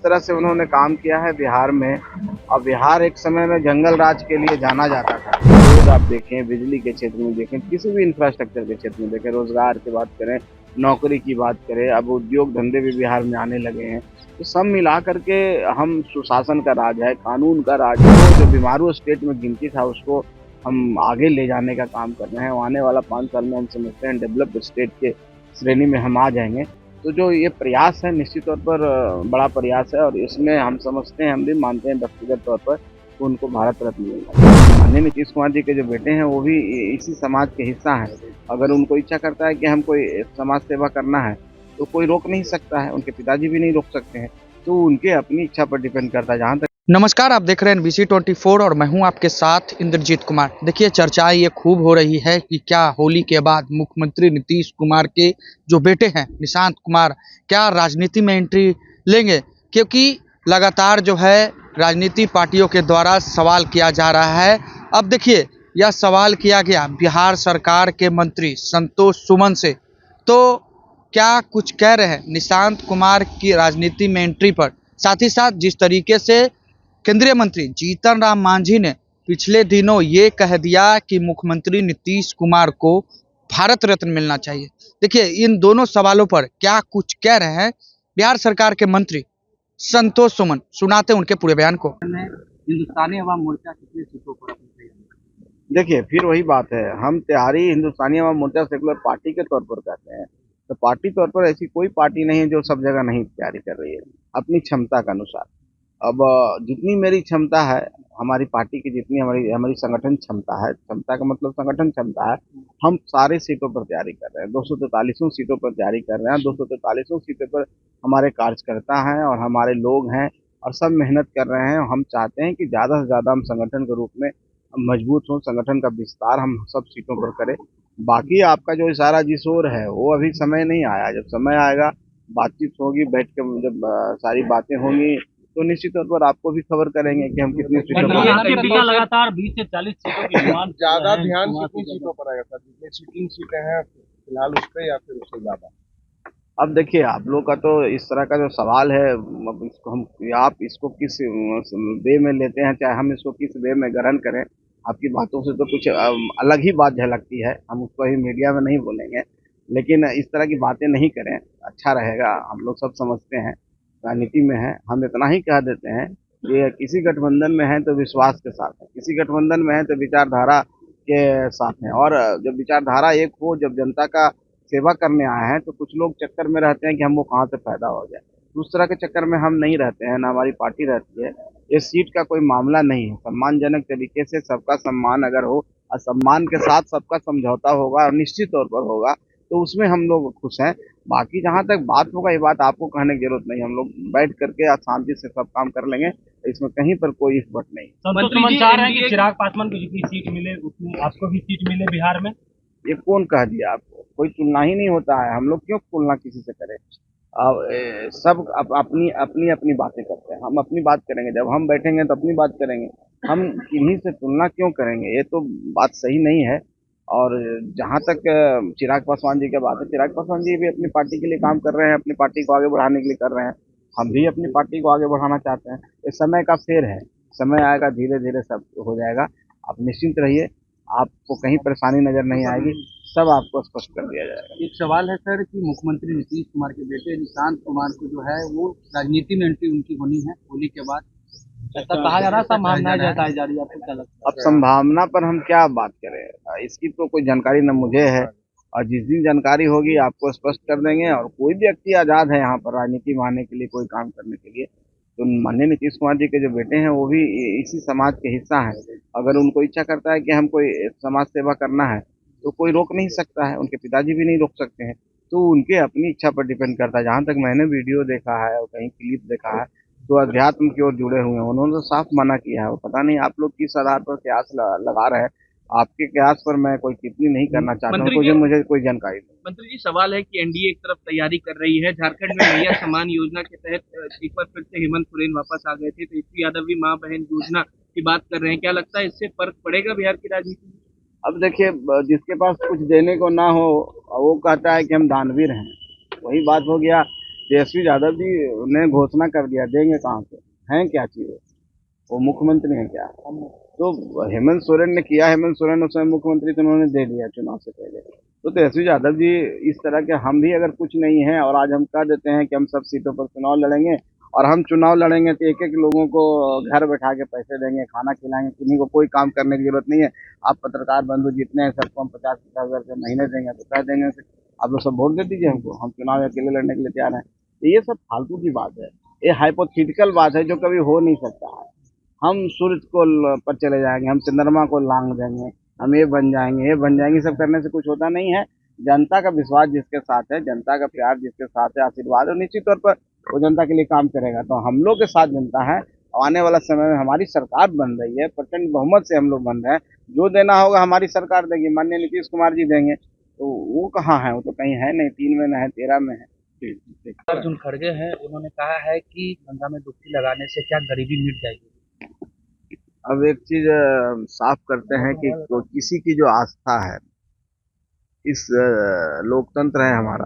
तरह से उन्होंने काम किया है बिहार में, और बिहार एक समय में जंगल राज के लिए जाना जाता था। रोड आप देखें, बिजली के क्षेत्र में देखें, किसी भी इंफ्रास्ट्रक्चर के क्षेत्र में देखें, रोजगार की बात करें, नौकरी की बात करें, अब उद्योग धंधे भी बिहार में आने लगे हैं। तो सब मिला करके हम सुशासन का राज है, कानून का राज है। जो बीमारू स्टेट में गिनती था उसको हम आगे ले जाने का काम कर रहे हैं। आने वाला 5 साल में हम समझते हैं डेवलप्ड स्टेट के श्रेणी में हम आ जाएंगे। तो जो ये प्रयास है निश्चित तौर पर बड़ा प्रयास है, और इसमें हम समझते हैं, हम भी मानते हैं व्यक्तिगत तौर पर तो उनको भारत रत्न मिलेगा। माननीय नीतीश कुमार जी के जो बेटे हैं वो भी इसी समाज के हिस्सा हैं। अगर उनको इच्छा करता है कि हम कोई समाज सेवा करना है तो कोई रोक नहीं सकता है, उनके पिताजी भी नहीं रोक सकते हैं। तो उनके अपनी इच्छा पर डिपेंड करता है। जहाँ तक नमस्कार, आप देख रहे हैं NBC24 और मैं हूं आपके साथ इंद्रजीत कुमार। देखिए, चर्चाएं ये खूब हो रही है कि क्या होली के बाद मुख्यमंत्री नीतीश कुमार के जो बेटे हैं निशांत कुमार क्या राजनीति में एंट्री लेंगे, क्योंकि लगातार जो है राजनीति पार्टियों के द्वारा सवाल किया जा रहा है। अब देखिए, यह सवाल किया गया बिहार सरकार के मंत्री संतोष सुमन से, तो क्या कुछ कह रहे हैं निशांत कुमार की राजनीति में एंट्री पर। साथ ही साथ जिस तरीके से केंद्रीय मंत्री जीतन राम मांझी ने पिछले दिनों ये कह दिया कि मुख्यमंत्री नीतीश कुमार को भारत रत्न मिलना चाहिए। देखिए, इन दोनों सवालों पर क्या कुछ कह रहे हैं बिहार सरकार के मंत्री संतोष सुमन। सुनाते उनके पूरे बयान को। हिंदुस्तानी अवाम मोर्चा कितने सीटों पर देखिए, फिर वही बात है, हम तैयारी हिंदुस्तानी अवाम मोर्चा सेकुलर पार्टी के तौर पर करते हैं। तो पार्टी तौर पर ऐसी कोई पार्टी नहीं है जो सब जगह नहीं तैयारी कर रही है अपनी क्षमता के अनुसार। अब जितनी मेरी क्षमता है, हमारी पार्टी की जितनी हमारी हमारी संगठन क्षमता है, क्षमता का मतलब संगठन क्षमता है, हम सारे सीटों पर तैयारी कर रहे हैं। 243 सीटों पर तैयारी कर रहे हैं। 243 सीटों पर हमारे कार्यकर्ता हैं और हमारे लोग हैं और सब मेहनत कर रहे हैं। हम चाहते हैं कि ज़्यादा से ज़्यादा हम संगठन के रूप में मजबूत हो, संगठन का विस्तार हम सब सीटों पर करें। बाकी आपका जो इशारा जिस ओर है वो अभी समय नहीं आया। जब समय आएगा, बातचीत होगी, बैठ के जब सारी बातें होंगी तो निश्चित तौर पर आपको भी खबर करेंगे कि हम कितनी सीटों पर। लगातार 20 से 40 सीटों की डिमांड ज्यादा ध्यान कितनी सीटों पर आएगा सर? जितनी सिटिंग सीटें हैं फिलहाल उस पर, या फिर उससे ज्यादा? अब देखिए, आप लोग का तो इस तरह का जो सवाल है, अब इसको हम, आप इसको किस वे में लेते हैं, चाहे हम इसको किस वे में ग्रहण करें, आपकी बातों से तो कुछ अलग ही बात झलकती है। हम उसको ही मीडिया में नहीं बोलेंगे, लेकिन इस तरह की बातें नहीं करें, अच्छा रहेगा। हम लोग सब समझते हैं, राजनीति में है। हम इतना ही कह देते हैं कि किसी गठबंधन में है तो विश्वास के साथ है, किसी गठबंधन में है तो विचारधारा के साथ है। और जब विचारधारा एक हो, जब जनता का सेवा करने आए हैं, तो कुछ लोग चक्कर में रहते हैं कि हम वो कहाँ से पैदा हो जाए। उस तरह के चक्कर में हम नहीं रहते हैं, ना हमारी पार्टी रहती है। ये सीट का कोई मामला नहीं है। सम्मानजनक तरीके से सबका सम्मान अगर हो और सम्मान के साथ सबका समझौता होगा और निश्चित तौर पर होगा, तो उसमें हम लोग खुश हैं। बाकी जहाँ तक बात होगा, ये बात आपको कहने की जरूरत नहीं। हम लोग बैठ करके शांति से सब काम कर लेंगे, इसमें कहीं पर कोई इफर्ट नहीं। मंत्री चाह रहे हैं कि चिराग पासवान को जितनी सीट मिले उतनी आपको भी सीट मिले बिहार में। ये कौन कह दिया आपको? कोई तुलना ही नहीं होता है। हम लोग क्यों तुलना किसी से करें? सब अपनी अपनी अपनी बातें करते हैं। हम अपनी बात करेंगे, जब हम बैठेंगे तो अपनी बात करेंगे। हम किन्हीं से तुलना क्यों करेंगे? ये तो बात सही नहीं है। और जहाँ तक चिराग पासवान जी की बात है, चिराग पासवान जी भी अपनी पार्टी के लिए काम कर रहे हैं, अपनी पार्टी को आगे बढ़ाने के लिए कर रहे हैं। हम भी अपनी पार्टी को आगे बढ़ाना चाहते हैं। ये समय का फेर है, समय आएगा, धीरे धीरे सब हो जाएगा। आप निश्चिंत रहिए, आपको कहीं परेशानी नजर नहीं आएगी, सब आपको स्पष्ट कर दिया जाएगा। एक सवाल है सर कि मुख्यमंत्री नीतीश कुमार के बेटे निशांत कुमार को जो है वो राजनीति में एंट्री उनकी होनी है होली के बाद, ऐसा कहा जा रहा, संभावनाएं जताई जा रही है, आपको क्या लगता है? अब संभावना पर हम क्या बात करें, इसकी तो कोई जानकारी न मुझे है, और जिस दिन जानकारी होगी आपको स्पष्ट कर देंगे। और कोई भी व्यक्ति आजाद है यहाँ पर राजनीति में आने के लिए, कोई काम करने के लिए। तो माननीय नीतीश कुमार जी के जो बेटे हैं वो भी इसी समाज के हिस्सा हैं। अगर उनको इच्छा करता है कि हम कोई समाज सेवा करना है तो कोई रोक नहीं सकता है, उनके पिताजी भी नहीं रोक सकते हैं। तो उनके अपनी इच्छा पर डिपेंड करता है। जहाँ तक मैंने वीडियो देखा है और कहीं क्लिप देखा है, तो अध्यात्म की ओर जुड़े हुए हैं। उन्होंने तो साफ मना किया है। वो पता नहीं आप लोग किस आधार पर कयास लगा रहे हैं। आपके कयास पर मैं कोई टिप्पणी नहीं करना चाहता हूँ, मुझे कोई जानकारी नहीं। मंत्री जी, सवाल है कि एनडीए एक तरफ तैयारी कर रही है, झारखंड में मैया सम्मान योजना के तहत एक बार फिर से हेमंत सोरेन वापस आ गए थे, तेजस्वी यादव भी माँ बहन योजना की बात कर रहे हैं। क्या लगता है इससे फर्क पड़ेगा बिहार की राजनीति में? अब देखिए, जिसके पास कुछ देने को ना हो वो कहता है कि हम दानवीर हैं। वही बात हो गया तेजस्वी यादव जी ने घोषणा कर दिया, देंगे कहाँ से, हैं क्या चीज़, वो मुख्यमंत्री हैं क्या? तो हेमंत सोरेन ने किया, हेमंत सोरेन उस समय मुख्यमंत्री तो उन्होंने दे दिया चुनाव से पहले। तो तेजस्वी यादव जी इस तरह के, हम भी अगर कुछ नहीं है और आज हम कह देते हैं कि हम सब सीटों पर चुनाव लड़ेंगे, और हम चुनाव लड़ेंगे तो एक एक लोगों को घर बैठा के पैसे देंगे, खाना खिलाएंगे, किन्हीं को कोई काम करने की जरूरत नहीं है। आप पत्रकार बंधु जितने हैं सबको हम 50-50 हज़ार रुपये महीने देंगे, तो कह देंगे आप लोग सब वोट दे दीजिए हमको, हम चुनाव अकेले लड़ने के लिए तैयार हैं। तो ये सब फालतू की बात है, ये हाइपोथेटिकल बात है जो कभी हो नहीं सकता है। हम सूरज को पर चले जाएंगे, हम चंद्रमा को लांग देंगे, हम ये बन जाएंगे, ये बन जाएंगे, सब करने से कुछ होता नहीं है। जनता का विश्वास जिसके साथ है, जनता का प्यार जिसके साथ है, आशीर्वाद, और निश्चित तौर पर वो जनता के लिए काम करेगा। तो हम लोग के साथ जनता है। आने वाला समय में हमारी सरकार बन रही है, प्रचंड बहुमत से हम लोग बन रहे हैं। जो देना होगा हमारी सरकार देगी, माननीय नीतीश कुमार जी देंगे। तो वो कहाँ है? वो तो कहीं है नहीं, 3 में न है, 13 में है। अर्जुन खड़गे हैं, उन्होंने कहा है कि गंगा में डुबकी लगाने से क्या गरीबी मिट जाएगी। अब एक चीज साफ करते हैं कि किसी की जो आस्था है, इस लोकतंत्र है हमारा,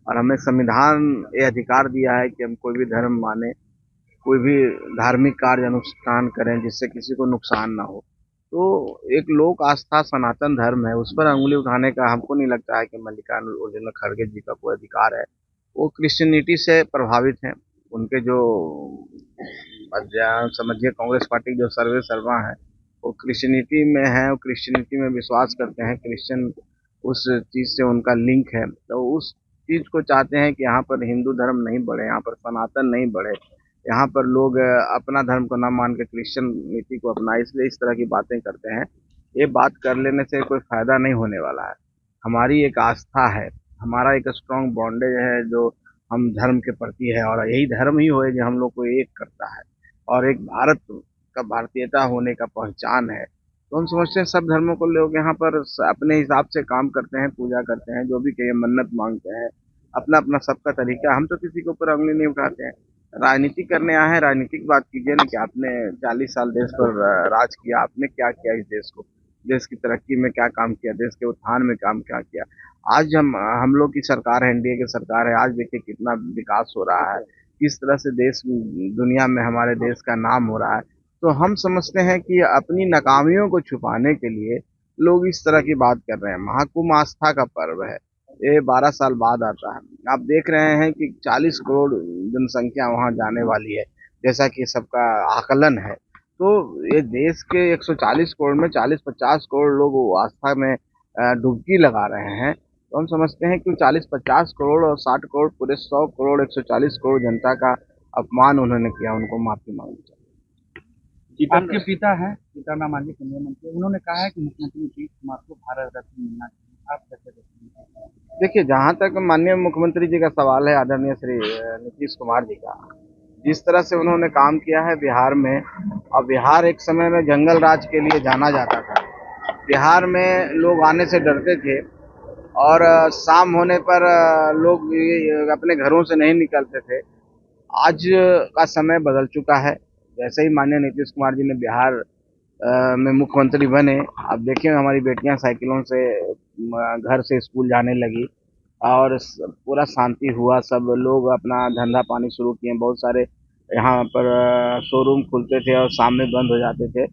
और हमें संविधान ये अधिकार दिया है कि हम कोई भी धर्म माने, कोई भी धार्मिक कार्य अनुष्ठान करें जिससे किसी को नुकसान ना हो। तो एक लोक आस्था सनातन धर्म है, उस पर अंगुली उठाने का हमको नहीं लगता है कि मल्लिकार्जुन खड़गे जी का कोई अधिकार है। वो क्रिश्चियनिटी से प्रभावित हैं। उनके जो समझिए कांग्रेस पार्टी के जो सर्वे सर्वा हैं, वो क्रिश्चियनिटी में है, वो क्रिश्चियनिटी में विश्वास करते हैं, क्रिश्चियन उस चीज़ से उनका लिंक है। तो उस चीज़ को चाहते हैं कि यहाँ पर हिंदू धर्म नहीं बढ़े, यहाँ पर सनातन नहीं बढ़े, यहाँ पर लोग अपना धर्म को ना मान के क्रिश्चियन नीति को अपनाए, इसलिए इस तरह की बातें करते हैं। ये बात कर लेने से कोई फायदा नहीं होने वाला है। हमारी एक आस्था है, हमारा एक स्ट्रॉन्ग बॉन्डेज है जो हम धर्म के प्रति है, और यही धर्म ही होए जो हम लोग को एक करता है, और एक भारत का भारतीयता होने का पहचान है। तो हम समझते हैं सब धर्मों को लोग यहाँ पर अपने हिसाब से काम करते हैं, पूजा करते हैं, जो भी कहिए मन्नत मांगते हैं, अपना अपना सबका तरीका। हम तो किसी के ऊपर उंगली नहीं उठाते हैं। राजनीति करने आए हैं, राजनीतिक बात कीजिए ना कि आपने 40 साल देश पर राज किया, आपने क्या किया इस देश को, देश की तरक्की में क्या काम किया, देश के उत्थान में काम क्या किया। आज हम लोग की सरकार है, एनडीए की सरकार है, आज देखिए कितना विकास हो रहा है, किस तरह से देश दुनिया में हमारे देश का नाम हो रहा है। तो हम समझते हैं कि अपनी नाकामियों को छुपाने के लिए लोग इस तरह की बात कर रहे हैं। महाकुंभ आस्था का पर्व है, ये 12 साल बाद आता है। आप देख रहे हैं कि 40 करोड़ जनसंख्या वहां जाने वाली है, जैसा कि सबका आकलन है। तो ये देश के 140 करोड़ में 40-50 करोड़ लोग आस्था में डुबकी लगा रहे हैं। तो हम समझते हैं कि 40-50 करोड़ और 60 करोड़, पूरे 100 करोड़ 140 करोड़ जनता का अपमान उन्होंने किया, उनको माफी मांगनी चाहिए। आपके पिता हैं, सीताराम मांझी केंद्रीय मंत्री, उन्होंने कहा है कि मुख्यमंत्री नीतीश कुमार को भारत रत्न मिलना चाहिए। आप कैसे देखते हैं? देखिए, जहाँ तक माननीय मुख्यमंत्री जी का सवाल है, आदरणीय श्री नीतीश कुमार जी का, जिस तरह से उन्होंने काम किया है बिहार में, और बिहार एक समय में जंगल राज के लिए जाना जाता था। बिहार में लोग आने से डरते थे, और शाम होने पर लोग अपने घरों से नहीं निकलते थे। आज का समय बदल चुका है। जैसे ही माननीय नीतीश कुमार जी ने बिहार में मुख्यमंत्री बने, आप देखिए हमारी बेटियां साइकिलों से घर से स्कूल जाने लगी, और पूरा शांति हुआ, सब लोग अपना धंधा पानी शुरू किए। बहुत सारे यहाँ पर शोरूम खुलते थे और शाम में बंद हो जाते थे।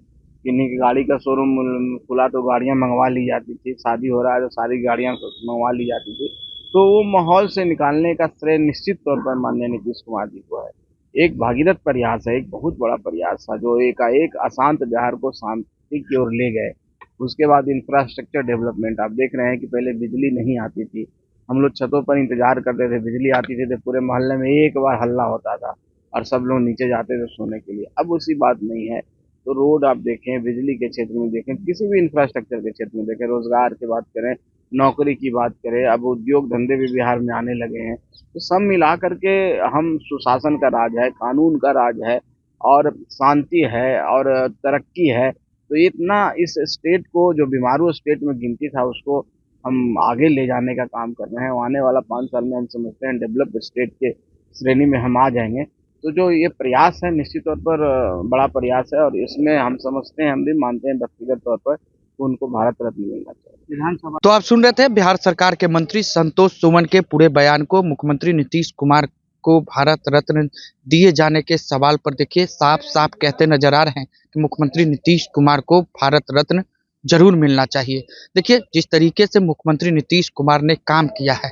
किन्हीं की गाड़ी का शोरूम खुला तो गाड़ियाँ मंगवा ली जाती थी, शादी हो रहा है तो सारी गाड़ियाँ मंगवा ली जाती थी। तो वो माहौल से निकालने का श्रेय निश्चित तौर पर माननीय नीतीश कुमार जी को है। एक भागीरथ प्रयास है, एक बहुत बड़ा प्रयास था, जो एक अशांत बिहार को शांति की ओर ले गए। उसके बाद इंफ्रास्ट्रक्चर डेवलपमेंट, आप देख रहे हैं कि पहले बिजली नहीं आती थी, हम लोग छतों पर इंतजार करते थे, बिजली आती थी तो पूरे मोहल्ले में एक बार हल्ला होता था और सब लोग नीचे जाते थे सोने के लिए। अब उसी बात नहीं है। तो रोड आप देखें, बिजली के क्षेत्र में देखें, किसी भी इंफ्रास्ट्रक्चर के क्षेत्र में देखें, रोजगार की बात करें, नौकरी की बात करें, अब उद्योग धंधे भी बिहार में आने लगे हैं। तो सब मिला करके हम सुशासन का राज है, कानून का राज है, और शांति है, और तरक्की है। तो इतना इस स्टेट को, जो बीमारू स्टेट में गिनती था, उसको हम आगे ले जाने का काम कर रहे हैं। आने वाला 5 साल में हम समझते हैं डेवलप्ड स्टेट के श्रेणी में हम आ जाएंगे। तो जो ये प्रयास है निश्चित तौर पर बड़ा प्रयास है, और इसमें हम समझते हैं, हम भी मानते हैं व्यक्तिगत तौर पर तो उनको भारत रत्न मिलना चाहिए। विधानसभा तो आप सुन रहे थे बिहार सरकार के मंत्री संतोष सुमन के पूरे बयान को। मुख्यमंत्री नीतीश कुमार को भारत रत्न दिए जाने के सवाल पर देखिए साफ साफ कहते नजर आ रहे हैं कि मुख्यमंत्री नीतीश कुमार को भारत रत्न जरूर मिलना चाहिए। देखिए जिस तरीके से मुख्यमंत्री नीतीश कुमार ने काम किया है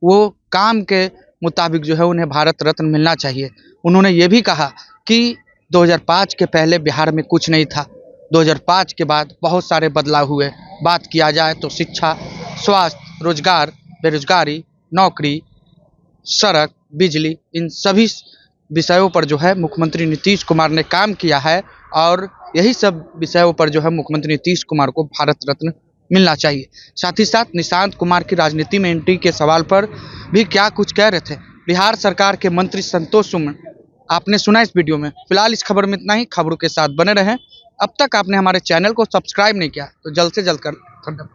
वो काम के मुताबिक जो है उन्हें भारत रत्न मिलना चाहिए। उन्होंने ये भी कहा कि 2005 के पहले बिहार में कुछ नहीं था, 2005 के बाद बहुत सारे बदलाव हुए। बात किया जाए तो शिक्षा, स्वास्थ्य, रोजगार, बेरोजगारी, नौकरी, सड़क, बिजली, इन सभी विषयों पर जो है मुख्यमंत्री नीतीश कुमार ने काम किया है और यही सब विषयों पर जो है मुख्यमंत्री नीतीश कुमार को भारत रत्न मिलना चाहिए। साथ ही साथ निशांत कुमार की राजनीति में एंट्री के सवाल पर भी क्या कुछ कह रहे थे बिहार सरकार के मंत्री संतोष सुमन, आपने सुना इस वीडियो में। फिलहाल इस खबर में इतना ही, खबरों के साथ बने रहें। अब तक आपने हमारे चैनल को सब्सक्राइब नहीं किया तो जल्द से जल्द कर